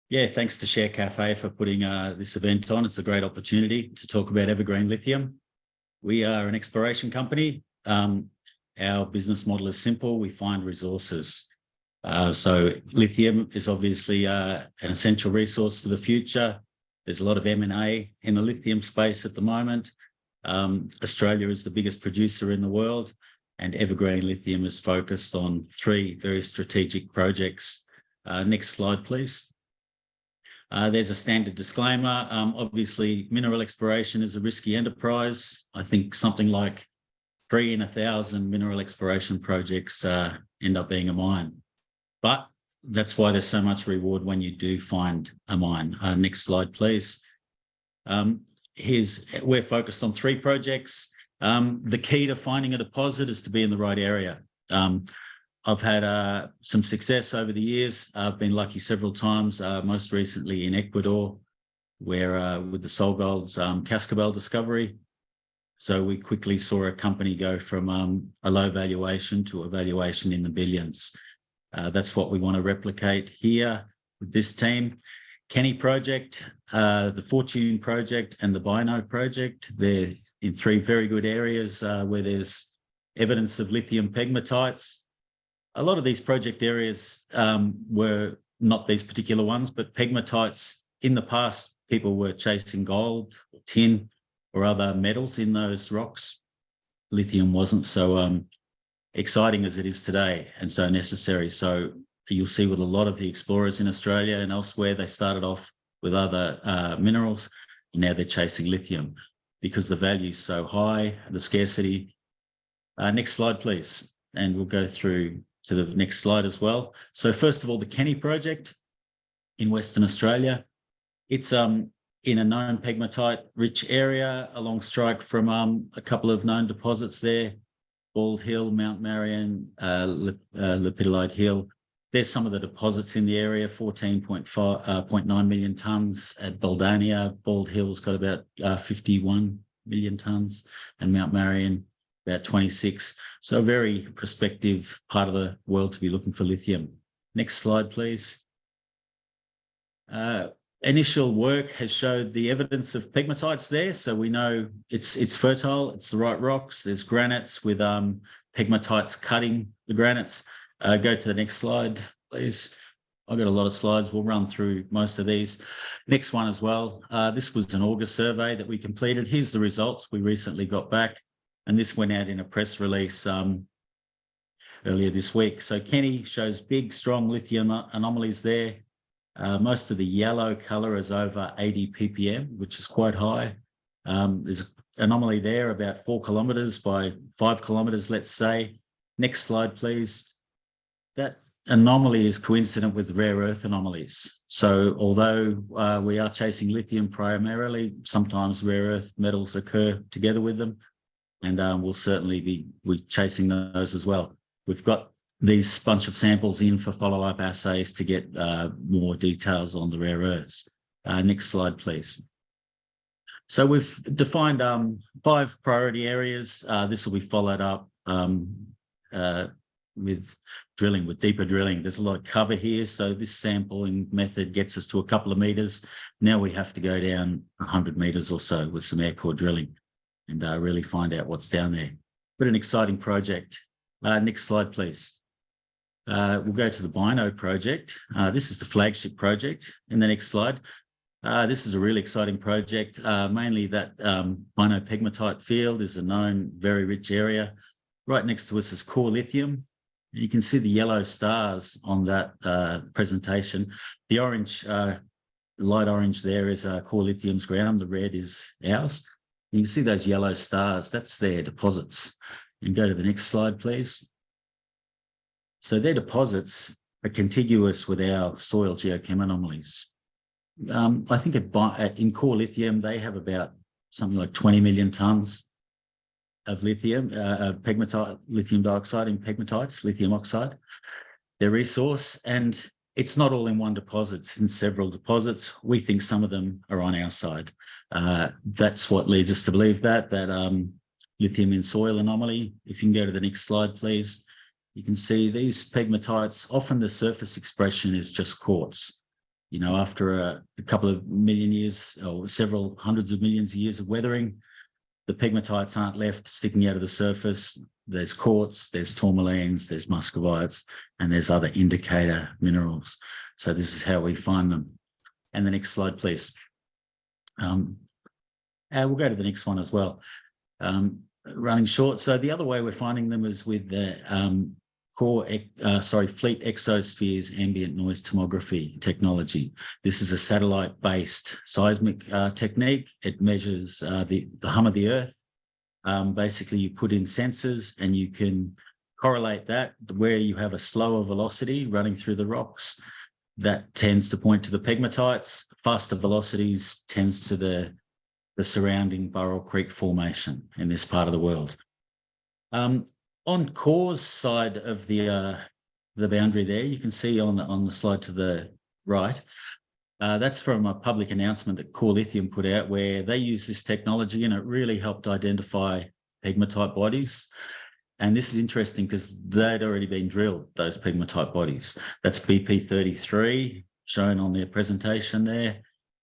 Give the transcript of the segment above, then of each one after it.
Yeah, thanks to Share Cafe for putting this event on. It's a great opportunity to talk about EverGreen Lithium. We are an exploration company. Our business model is simple. We find resources. So lithium is obviously an essential resource for the future. There's a lot of M&A in the lithium space at the moment. Australia is the biggest producer in the world, and EverGreen Lithium is focused on 3 very strategic projects. Next slide, please. There's a standard disclaimer. Obviously, mineral exploration is a risky enterprise. I think something like 3 in 1,000 mineral exploration projects end up being a mine. But that's why there's so much reward when you do find a mine. Next slide, please. We're focused on 3 projects. The key to finding a deposit is to be in the right area. I've had some success over the years. I've been lucky several times, most recently in Ecuador, where with the SolGold's Cascabel discovery. So we quickly saw a company go from a low valuation to a valuation in the billions. That's what we want to replicate here with this team. Kenny Project, the Fortune Project and the Bino Project, they're in 3 very good areas where there's evidence of lithium pegmatites. A lot of these project areas were not these particular ones, but pegmatites. In the past, people were chasing gold, or tin, or other metals in those rocks. Lithium wasn't so exciting as it is today and so necessary. So you'll see with a lot of the explorers in Australia and elsewhere, they started off with other minerals, and now they're chasing lithium because the value is so high, the scarcity. Next slide, please. And we'll go through to the next slide as well. So first of all, the Kenny Project in Western Australia. It's in a known pegmatite-rich area along strike from a couple of known deposits there, Bald Hill, Mount Marion, Lepidolite Hill. There's some of the deposits in the area, 14.9 million tonnes at Baldania. Bald Hill's got about 51 million tonnes, and Mount Marion about 26. So a very prospective part of the world to be looking for lithium. Next slide, please. Initial work has showed the evidence of pegmatites there. So we know it's fertile, it's the right rocks. There's granites with pegmatites cutting the granites. Go to the next slide, please. I've got a lot of slides. We'll run through most of these. Next one as well. This was an August survey that we completed. Here's the results we recently got back. And this went out in a press release earlier this week. So Kenny shows big, strong lithium anomalies there. Most of the yellow colour is over 80 ppm, which is quite high. There's an anomaly there about 4 kilometres by 5 kilometres, let's say. Next slide, please. That anomaly is coincident with rare earth anomalies. So although we are chasing lithium primarily, sometimes rare earth metals occur together with them. And we'll certainly be chasing those as well. We've got these bunch of samples in for follow-up assays to get more details on the rare earths. Next slide, please. So we've defined 5 priority areas. This will be followed up with drilling, with deeper drilling. There's a lot of cover here. So this sampling method gets us to a couple of meters. Now we have to go down 100 meters or so with some air core drilling and really find out what's down there. But an exciting project. Next slide, please. We'll go to the Bino project. This is the flagship project. In the next slide. This is a really exciting project. Mainly that Bino pegmatite field is a known, very rich area. Right next to us is Core Lithium. You can see the yellow stars on that presentation. The orange, light orange there is Core Lithium's ground. The red is ours. You can see those yellow stars. That's their deposits. And go to the next slide, please. So their deposits are contiguous with our soil geochem anomalies. I think in Core Lithium, they have about something like 20 million tonnes of lithium, pegmatite, lithium dioxide in pegmatites, lithium oxide, their resource. And it's not all in one deposit, it's in several deposits. We think some of them are on our side. That's what leads us to believe that lithium in soil anomaly. If you can go to the next slide, please. You can see these pegmatites, often the surface expression is just quartz. You know, after a couple of million years or several hundreds of millions of years of weathering, the pegmatites aren't left sticking out of the surface. There's quartz, there's tourmalines, there's muscovites, and there's other indicator minerals. So this is how we find them. And the next slide, please. We'll go to the next one as well. Running short. So the other way we're finding them is with the Fleet Exospheres ambient noise tomography technology. This is a satellite-based seismic technique. It measures the hum of the earth. Basically, you put in sensors and you can correlate that where you have a slower velocity running through the rocks. That tends to point to the pegmatites. Faster velocities tends to the surrounding Burrell Creek formation in this part of the world. On Core's side of the boundary there, you can see on the slide to the right, that's from a public announcement that Core Lithium put out where they use this technology and it really helped identify pegmatite bodies. And this is interesting because they'd already been drilled, those pegmatite bodies. That's BP33 shown on their presentation there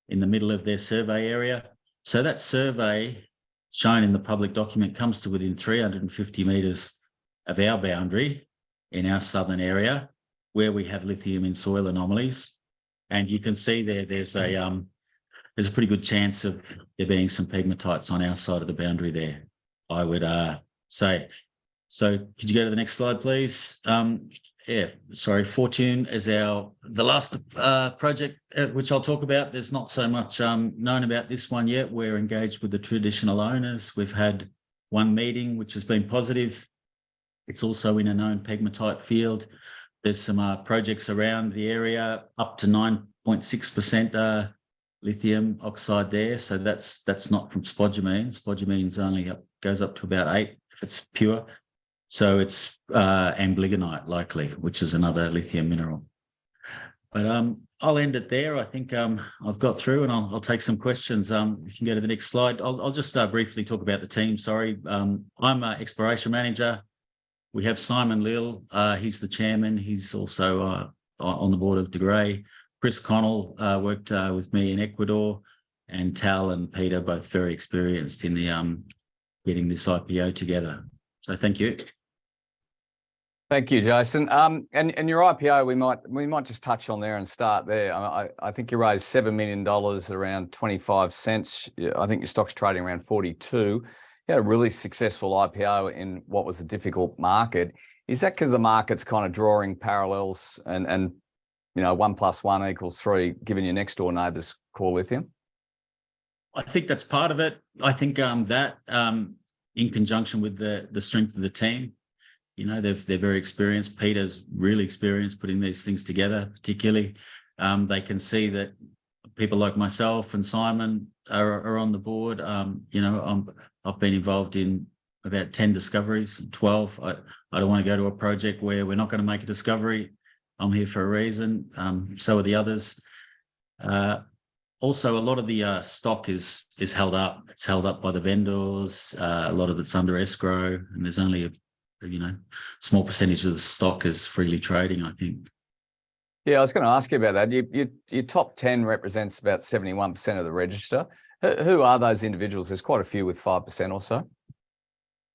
in the middle of their survey area. So that survey shown in the public document comes to within 350 metres of our boundary in our southern area where we have lithium in soil anomalies. And you can see there's a pretty good chance of there being some pegmatites on our side of the boundary there, I would say. So could you go to the next slide, please? Fortune is the last project which I'll talk about. There's not so much known about this one yet. We're engaged with the traditional owners. We've had one meeting which has been positive. It's also in a known pegmatite field. There's some projects around the area up to 9.6% lithium oxide there. So that's not from spodumene. Spodumene's only goes up to about 8 if it's pure. So it's amblygonite likely, which is another lithium mineral. But I'll end it there. I think I've got through and I'll take some questions. If you can go to the next slide. I'll just briefly talk about the team, sorry. I'm an exploration manager. We have Simon Lill, he's the chairman. He's also on the board of De Grey. Chris Connell worked with me in Ecuador, and Tal and Peter, both very experienced in the getting this IPO together. So thank you. Thank you, Jason. And your IPO, we might just touch on there and start there. I think you raised $7 million around 25 cents. I think your stock's trading around 42. You had a really successful IPO in what was a difficult market. Is that because the market's kind of drawing parallels and 1 + 1 = 3, given your next door neighbours Core Lithium? I think that's part of it. I think that in conjunction with the strength of the team, they're very experienced. Peter's really experienced putting these things together, particularly. They can see that people like myself and Simon are on the board. I've been involved in about 10 discoveries, 12. I don't want to go to a project where we're not going to make a discovery. I'm here for a reason. So are the others. Also, a lot of the stock is held up. It's held up by the vendors. A lot of it's under escrow, and there's only a small percentage of the stock is freely trading, I think. Yeah, I was going to ask you about that. Your top 10 represents about 71% of the register. Who are those individuals? There's quite a few with 5% or so.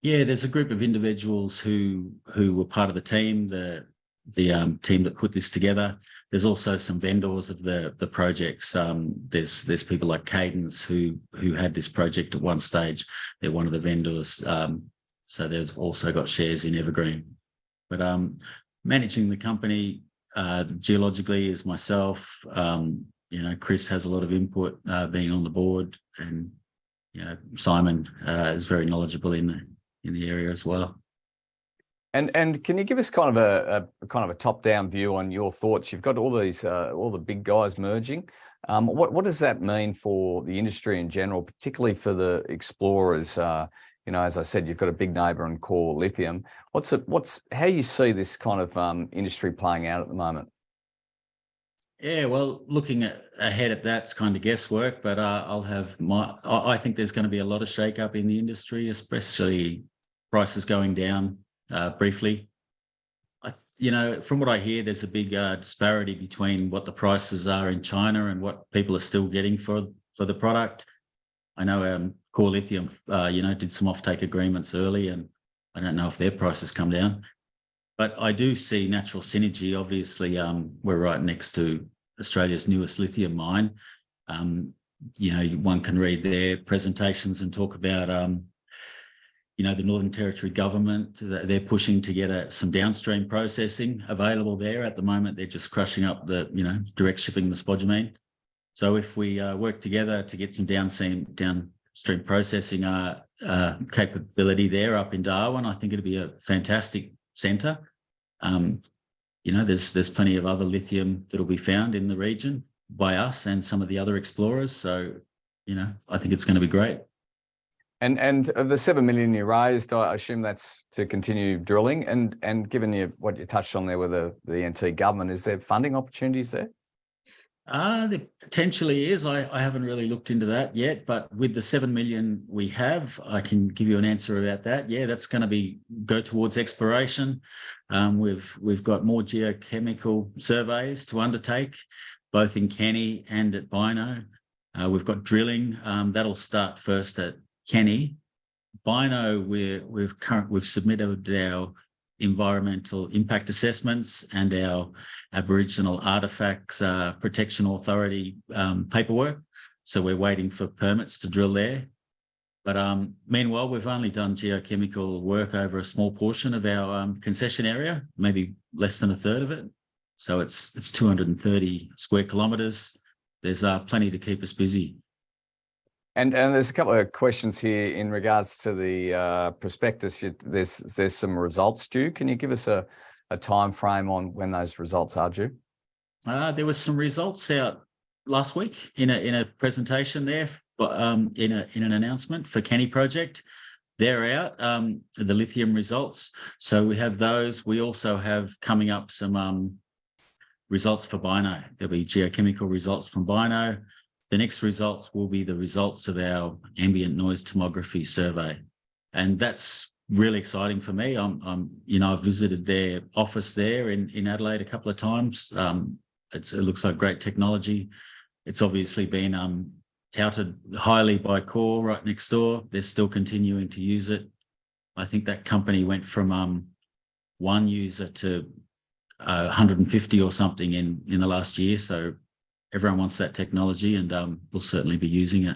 Yeah, there's a group of individuals who were part of the team, the team that put this together. There's also some vendors of the projects. There's people like Cadence who had this project at one stage. They're one of the vendors. So they've also got shares in EverGreen. But managing the company geologically is myself. Chris has a lot of input being on the board, and Simon is very knowledgeable in the area as well. And can you give us kind of a top-down view on your thoughts? You've got all these all the big guys merging. What does that mean for the industry in general, particularly for the explorers? As I said, you've got a big neighbour in Core Lithium. How you see this kind of industry playing out at the moment? Yeah, well, looking ahead at that's kind of guesswork, but I think there's going to be a lot of shake-up in the industry, especially prices going down briefly. from what I hear, there's a big disparity between what the prices are in China and what people are still getting for the product. I know Core Lithium, did some offtake agreements early, and I don't know if their prices come down. But I do see natural synergy. Obviously, we're right next to Australia's newest lithium mine. One can read their presentations and talk about, the Northern Territory government. They're pushing to get some downstream processing available there. At the moment, they're just crushing up direct shipping the spodumene. So if we work together to get some downstream processing capability there up in Darwin, I think it'd be a fantastic centre. There's plenty of other lithium that'll be found in the region by us and some of the other explorers. So, I think it's going to be great. And of the 7 million you raised, I assume that's to continue drilling. And given what you touched on there with the NT government, is there funding opportunities there? There potentially is. I haven't really looked into that yet, but with the 7 million we have, I can give you an answer about that. Yeah, that's going to go towards exploration. We've got more geochemical surveys to undertake, both in Kenny and at Bino. We've got drilling that'll start first at Kenny. Bino, we've submitted our environmental impact assessments and our Aboriginal Artefacts Protection Authority paperwork. So we're waiting for permits to drill there. But meanwhile, we've only done geochemical work over a small portion of our concession area, maybe less than a third of it. So it's 230 square kilometres. There's plenty to keep us busy. And there's a couple of questions here in regards to the prospectus. There's some results due. Can you give us a time frame on when those results are due? There was some results out last week in a presentation there, but in an announcement for Kenny Project. They're out, the lithium results. So we have those. We also have coming up some results for Bino. There'll be geochemical results from Bino. The next results will be the results of our ambient noise tomography survey. And that's really exciting for me. I've visited their office there in Adelaide a couple of times. It looks like great technology. It's obviously been touted highly by Core right next door. They're still continuing to use it. I think that company went from one user to 150 or something in the last year. So everyone wants that technology, and we'll certainly be using it.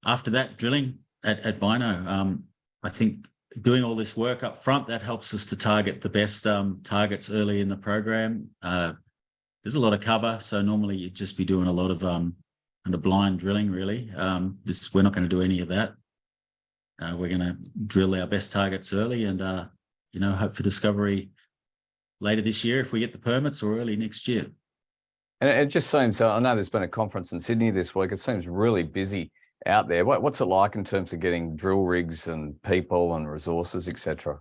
After that, drilling at Bino. I think doing all this work up front, that helps us to target the best targets early in the program. There's a lot of cover, so normally you'd just be doing a lot of blind drilling, really. We're not going to do any of that. We're going to drill our best targets early and, hope for discovery later this year if we get the permits, or early next year. And it just seems, I know there's been a conference in Sydney this week. It seems really busy out there. What's it like in terms of getting drill rigs and people and resources, etc.?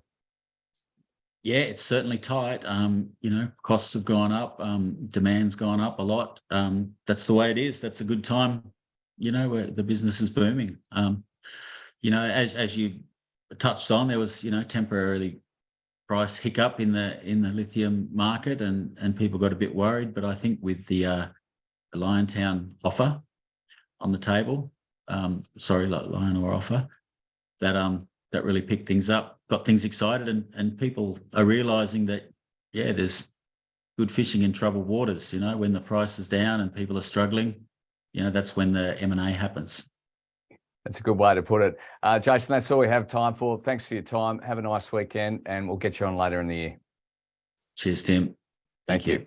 Yeah, it's certainly tight. Costs have gone up, demand's gone up a lot. That's the way it is. That's a good time, where the business is booming. As you touched on, there was, temporarily price hiccup in the lithium market, and people got a bit worried. But I think with the Liontown offer on the table, Lionor offer, that really picked things up, got things excited, and people are realising that, there's good fishing in troubled waters. When the price is down and people are struggling, that's when the M&A happens. That's a good way to put it. Jason, that's all we have time for. Thanks for your time. Have a nice weekend, and we'll get you on later in the year. Cheers, Tim. Thank you.